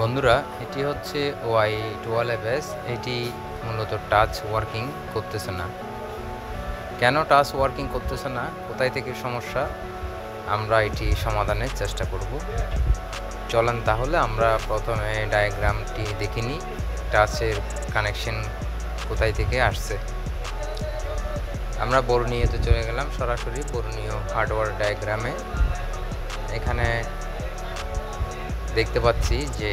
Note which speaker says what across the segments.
Speaker 1: বন্ধুরা, এটি হচ্ছে Y12FS। এটি মূলত টাচ ওয়ার্কিং করতেছে না। কেন টাচ ওয়ার্কিং করতেছে না, কোথায় থেকে সমস্যা, আমরা এটি সমাধানের চেষ্টা করব। চলেন তাহলে আমরা প্রথমে ডায়াগ্রামটি দেখে নিই, টাচের কানেকশন কোথায় থেকে আসছে। আমরা বর্ণীয়তে চলে গেলাম, সরাসরি বর্ণীয় হার্ডওয়্যার ডায়াগ্রামে। এখানে দেখতে পাচ্ছি যে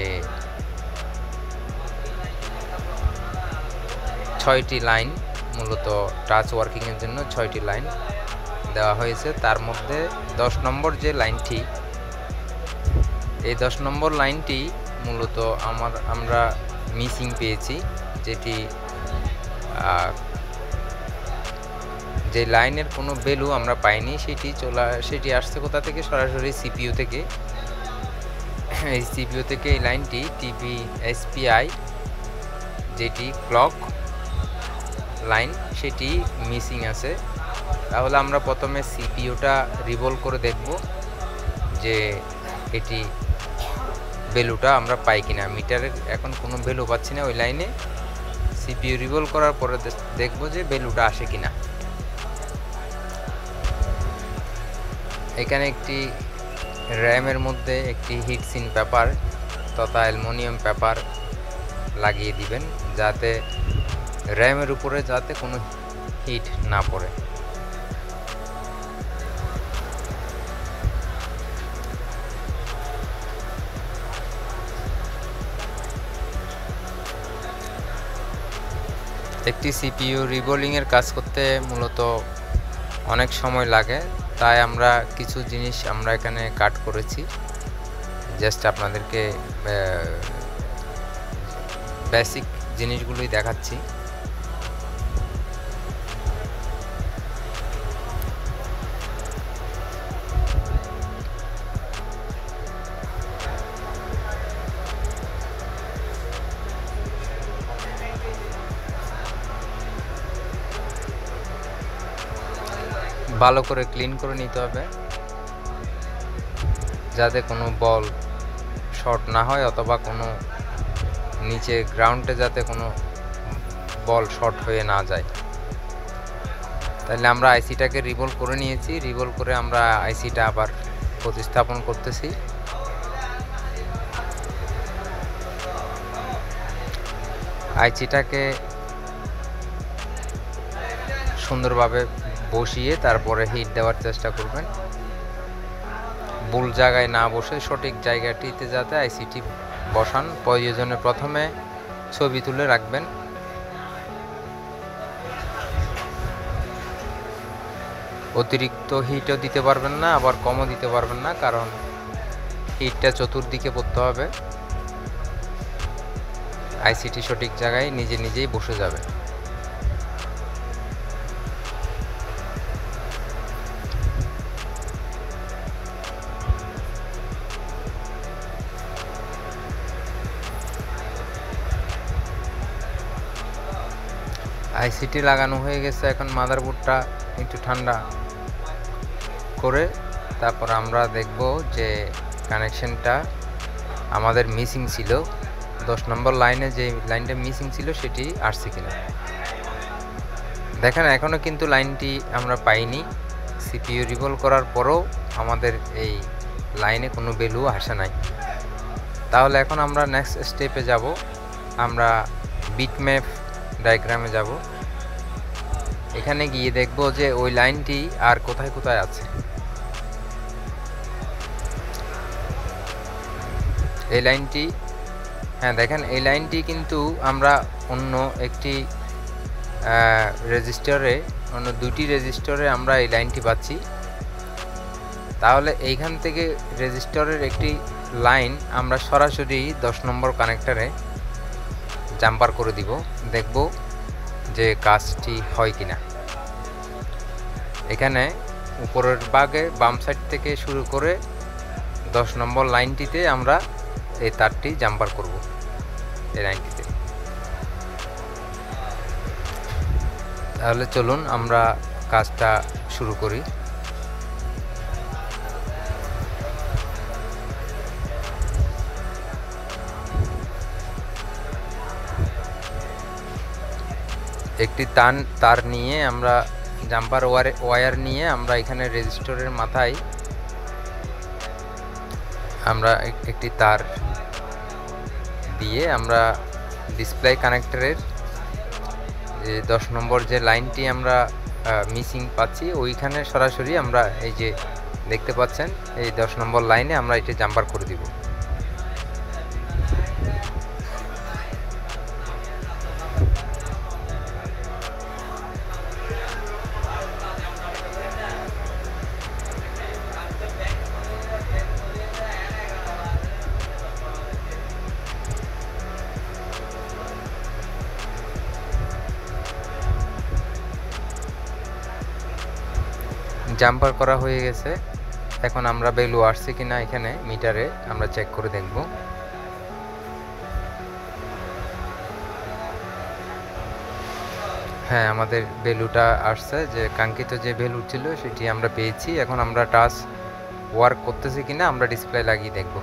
Speaker 1: 6টি লাইন, মূলত টাচ ওয়ার্কিংয়ের জন্য 6টি লাইন দেওয়া হয়েছে। তার মধ্যে 10 নম্বর যে লাইনটি, এই 10 নম্বর লাইনটি মূলত আমরা মিসিং পেয়েছি, যেটি যে লাইনের কোনো ভ্যালু আমরা পাইনি, সেটি আসছে কোথা থেকে, সরাসরি সিপিইউ থেকে। এই সিপিইউ থেকে এই লাইনটি TPSPI যেটি ক্লক লাইন, সেটি মিসিং আছে। তাহলে আমরা প্রথমে সিপিইউটা রিভলভ করে দেখব যে এটি ভ্যালুটা আমরা পাই কিনা। মিটারের এখন কোনো ভ্যালু পাচ্ছি না ওই লাইনে। সিপিইউ রিভলভ করার পরে দেখব যে ভ্যালুটা আসে কিনা। এখানে একটি র্যামের মধ্যে একটি হিটসিন পেপার তথা অ্যালুমিনিয়াম পেপার লাগিয়ে দিবেন, যাতে র্যামের উপরে যাতে কোনো হিট না পড়ে। একটি সিপিইউ রিবোলিংয়ের কাজ করতে মূলত অনেক সময় লাগে, তাই আমরা কিছু জিনিস এখানে কাট করেছি। জাস্ট আপনাদেরকে বেসিক জিনিসগুলোই দেখাচ্ছি। ভালো করে ক্লিন করে নিতে হবে, যাতে কোনো বল শর্ট না হয়, অথবা কোনো নিচে গ্রাউন্ডে যাতে কোনো বল শর্ট হয়ে না যায়। তাহলে আমরা আইসিটাকে রিভলভ করে নিয়েছি। রিভলভ করে আমরা আইসিটা আবার প্রতিস্থাপন করতেছি। আইসিটাকে সুন্দরভাবে বসিয়ে তারপরে হিট দেওয়ার চেষ্টা করবেন। ভুল জায়গায় না বসে সঠিক জায়গাটিতে যাতে আইসিটি বসান। প্রয়োজনে প্রথমে ছবি তুলে রাখবেন। অতিরিক্ত হিটও দিতে পারবেন না, আবার কমও দিতে পারবেন না, কারণ হিটটা চতুর্দিকে পড়তে হবে। আইসিটি সঠিক জায়গায় নিজেই বসে যাবে। আইসিটি লাগানো হয়ে গেছে। এখন মাদারবোর্ডটা একটু ঠান্ডা করে তারপর আমরা দেখব যে কানেকশনটা আমাদের মিসিং ছিল, 10 নম্বর লাইনে যে লাইনটা মিসিং ছিল সেটি আসছে কিনা। দেখেন, এখনও কিন্তু লাইনটি আমরা পাইনি। সিপিইউ রিভলভ করার পরেও আমাদের এই লাইনে কোনো ভ্যালু আসে নাই। তাহলে এখন আমরা নেক্সট স্টেপে যাব। আমরা বিটম্যাপ ডায়াগ্রামে যাব। এখানে গিয়ে দেখব যে ওই লাইনটি আর কোথায় কোথায় আছে। এই লাইনটি, হ্যাঁ দেখেন, এই লাইনটি কিন্তু আমরা অন্য একটি রেজিস্টারে, অন্য 2টি রেজিস্টারে আমরা এই লাইনটি পাচ্ছি। তাহলে এইখান থেকে রেজিস্টারের একটি লাইন আমরা সরাসরি 10 নম্বর কানেক্টরে জাম্পার করে দিব, দেখব যে কাজটি হয় কিনা। এখানে উপরের ভাগে বাম সাইড থেকে শুরু করে 10 নম্বর লাইনটিতে আমরা এই তারটি জাম্পার করব, এই লাইনটিতে। তাহলে চলুন আমরা কাজটা শুরু করি। একটি তার নিয়ে আমরা জাম্পার ওয়্যার নিয়ে আমরা এখানে রেজিস্টরের মাথায় আমরা একটি তার দিয়ে আমরা ডিসপ্লে কানেক্টরের যে 10 নম্বর যে লাইনটি আমরা মিসিং পাচ্ছি ওইখানে সরাসরি আমরা এই যে দেখতে পাচ্ছেন এই 10 নম্বর লাইনে আমরা এটা জাম্পার করে দিব। জাম্পার করা হয়ে গেছে। এখন আমরা ভ্যালু আসছে কিনা এখানে মিটারে আমরা চেক করে দেখব। হ্যাঁ, আমাদের ভ্যালুটা আসছে, যে কাঙ্ক্ষিত যে ভ্যালু ছিল সেটি আমরা পেয়েছি। এখন আমরা টাচ ওয়ার্ক করতেছে কিনা আমরা ডিসপ্লে লাগিয়ে দেখব।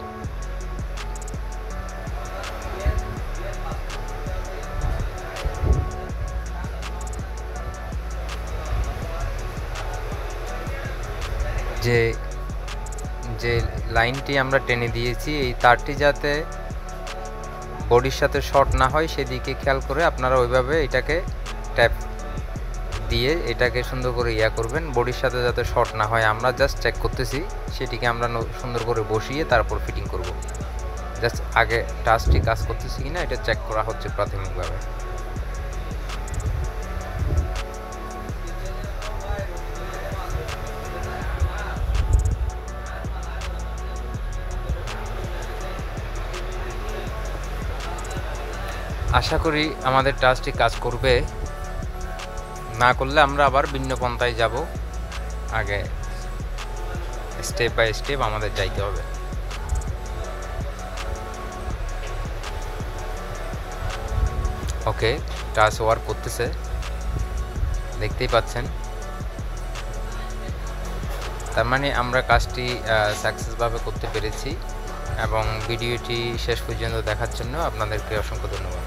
Speaker 1: যে লাইনটি আমরা টেনে দিয়েছি এই তারটি যাতে বডির সাথে শর্ট না হয় সেদিকে খেয়াল করে আপনারা ওইভাবে এটাকে ট্যাপ দিয়ে এটাকে সুন্দর করে করবেন, বডির সাথে যাতে শর্ট না হয়। আমরা জাস্ট চেক করতেছি, সেটিকে আমরা সুন্দর করে বসিয়ে তারপর ফিটিং করব। জাস্ট আগে টাচটি কাজ করতেছি কিনা এটা চেক করা হচ্ছে প্রাথমিকভাবে। আশা করি আমাদের টাচটি কাজ করবে, না করলে আমরা আবার ভিন্ন পন্থায় যাব। আগে স্টেপ বাই স্টেপ আমাদের যাইতে হবে। ওকে, টাচ ওয়ার্ক করতেছে, দেখতেই পাচ্ছেন। তার মানে আমরা কাজটি সাকসেসভাবে করতে পেরেছি, এবং ভিডিওটি শেষ পর্যন্ত দেখার জন্য আপনাদেরকে অসংখ্য ধন্যবাদ।